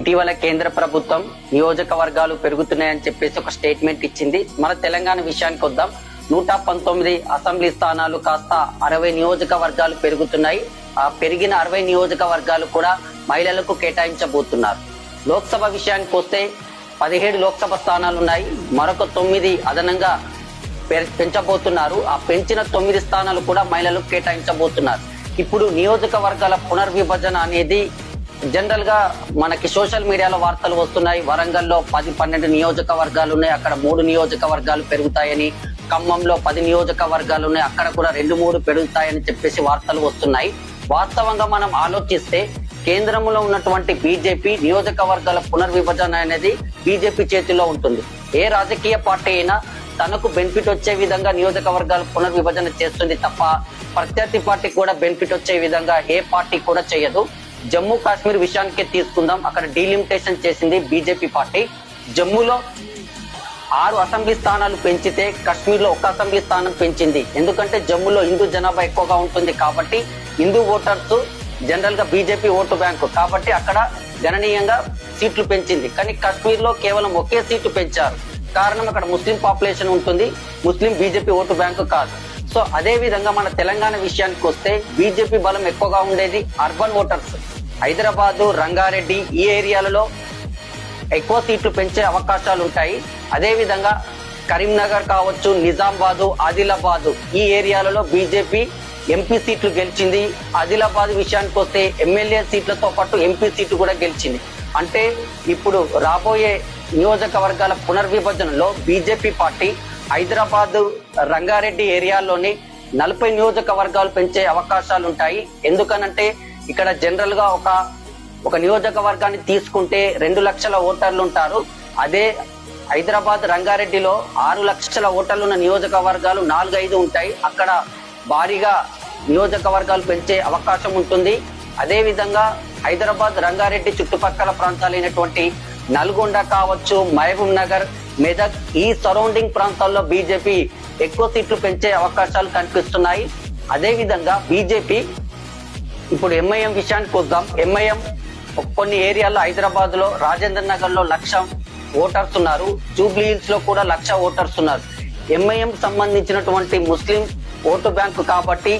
ఇటీవల కేంద్ర ప్రభుత్వం నియోజకవర్గాలు పెరుగుతున్నాయని చెప్పేసి ఒక స్టేట్మెంట్ ఇచ్చింది. మన తెలంగాణ విషయానికి వద్దాం. 119 అసెంబ్లీ స్థానాలు కాస్త 60 నియోజకవర్గాలు పెరుగుతున్నాయి. ఆ పెరిగిన 60 నియోజకవర్గాలు కూడా మహిళలకు కేటాయించబోతున్నారు. లోక్సభ విషయానికి వస్తే 17 లోక్సభ స్థానాలు ఉన్నాయి. మరొక 9 అదనంగా పెంచబోతున్నారు. ఆ పెంచిన 9 స్థానాలు కూడా మహిళలకు కేటాయించబోతున్నారు. ఇప్పుడు నియోజకవర్గాల పునర్విభజన అనేది జనరల్ గా మనకి సోషల్ మీడియాలో వార్తలు వస్తున్నాయి. వరంగల్లో 10-12 నియోజకవర్గాలు ఉన్నాయి, అక్కడ 3 నియోజకవర్గాలు పెరుగుతాయని. ఖమ్మంలో 10 నియోజకవర్గాలు ఉన్నాయి, అక్కడ కూడా 2-3 పెరుగుతాయని చెప్పేసి వార్తలు వస్తున్నాయి. వాస్తవంగా మనం ఆలోచిస్తే కేంద్రంలో ఉన్నటువంటి బీజేపీ నియోజకవర్గాల పునర్విభజన అనేది బీజేపీ చేతిలో ఉంటుంది. ఏ రాజకీయ పార్టీ అయినా తనకు బెనిఫిట్ వచ్చే విధంగా నియోజకవర్గాల పునర్విభజన చేస్తుంది తప్ప ప్రత్యర్థి పార్టీ కూడా బెనిఫిట్ వచ్చే విధంగా ఏ పార్టీ కూడా చేయదు. జమ్మూ కాశ్మీర్ విషయానికి తీసుకుందాం. అక్కడ డీలిమిటేషన్ చేసింది బీజేపీ పార్టీ. జమ్మూలో 6 అసెంబ్లీ స్థానాలు పెంచితే కాశ్మీర్ లో 1 అసెంబ్లీ స్థానం పెంచింది. ఎందుకంటే జమ్మూలో హిందూ జనాభా ఎక్కువగా ఉంటుంది కాబట్టి, హిందూ ఓటర్స్ జనరల్ గా బీజేపీ ఓటు బ్యాంకు కాబట్టి అక్కడ గణనీయంగా సీట్లు పెంచింది. కానీ కాశ్మీర్ లో కేవలం ఒకే సీటు పెంచారు. కారణం అక్కడ ముస్లిం పాపులేషన్ ఉంటుంది, ముస్లిం బీజేపీ ఓటు బ్యాంకు కాదు. సో అదే విధంగా మన తెలంగాణ విషయానికి వస్తే బీజేపీ బలం ఎక్కువగా ఉండేది అర్బన్ ఓటర్స్. హైదరాబాద్, రంగారెడ్డి ఈ ఏరియాలలో ఎక్కువ సీట్లు పెంచే అవకాశాలు ఉంటాయి. అదే విధంగా కరీంనగర్ కావచ్చు, నిజామాబాద్, ఆదిలాబాద్ ఈ ఏరియాలలో బీజేపీ ఎంపీ సీట్లు గెలిచింది. ఆదిలాబాద్ విషయానికి వస్తే ఎమ్మెల్యే సీట్లతో పాటు ఎంపీ సీట్లు కూడా గెలిచింది. అంటే ఇప్పుడు రాబోయే నియోజకవర్గాల పునర్విభజనలో బీజేపీ పార్టీ హైదరాబాద్, రంగారెడ్డి ఏరియాలోని 40 నియోజకవర్గాలు పెంచే అవకాశాలు ఉంటాయి. ఎందుకనంటే ఇక్కడ జనరల్ గా ఒక నియోజకవర్గాన్ని తీసుకుంటే 2 లక్షల ఓటర్లు ఉంటారు. అదే హైదరాబాద్, రంగారెడ్డిలో 6 లక్షల ఓటర్లు ఉన్న నియోజకవర్గాలు 4-5 ఉంటాయి. అక్కడ భారీగా నియోజకవర్గాలు పెంచే అవకాశం ఉంటుంది. అదే విధంగా హైదరాబాద్, రంగారెడ్డి చుట్టుపక్కల ప్రాంతాలైనటువంటి నల్గొండ కావచ్చు, మహబూబ్ నగర్, మెదక్ ఈ సరౌండింగ్ ప్రాంతాల్లో బీజేపీ ఎక్కువ సీట్లు పెంచే అవకాశాలు కనిపిస్తున్నాయి. అదే విధంగా బీజేపీ ఇప్పుడు ఎంఐఎం విషయానికి వద్దాం. ఎంఐఎం కొన్ని ఏరియాల్లో హైదరాబాద్ లో రాజేంద్ర నగర్ లో 1,00,000 ఓటర్స్ ఉన్నారు, జూబ్లీ హిల్స్ లో కూడా 1,00,000 ఓటర్స్ ఉన్నారు. ఎంఐఎం సంబంధించినటువంటి ముస్లిం ఓటు బ్యాంకు కాబట్టి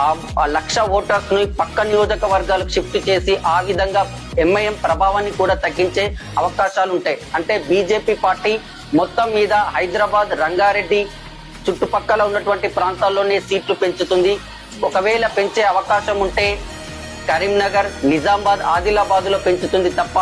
ఆ 1,00,000 ఓటర్స్ ని పక్క నియోజకవర్గాలకు షిఫ్ట్ చేసి ఆ విధంగా ఎంఐఎం ప్రభావాన్ని కూడా తగ్గించే అవకాశాలు ఉంటాయి. అంటే బీజేపీ పార్టీ మొత్తం మీద హైదరాబాద్, రంగారెడ్డి చుట్టుపక్కల ఉన్నటువంటి ప్రాంతాల్లోనే సీట్లు పెంచుతుంది. ఒకవేళ పెంచే అవకాశం ఉంటే కరీంనగర్, నిజామాబాద్, ఆదిలాబాద్ లో పెంచుతుంది తప్ప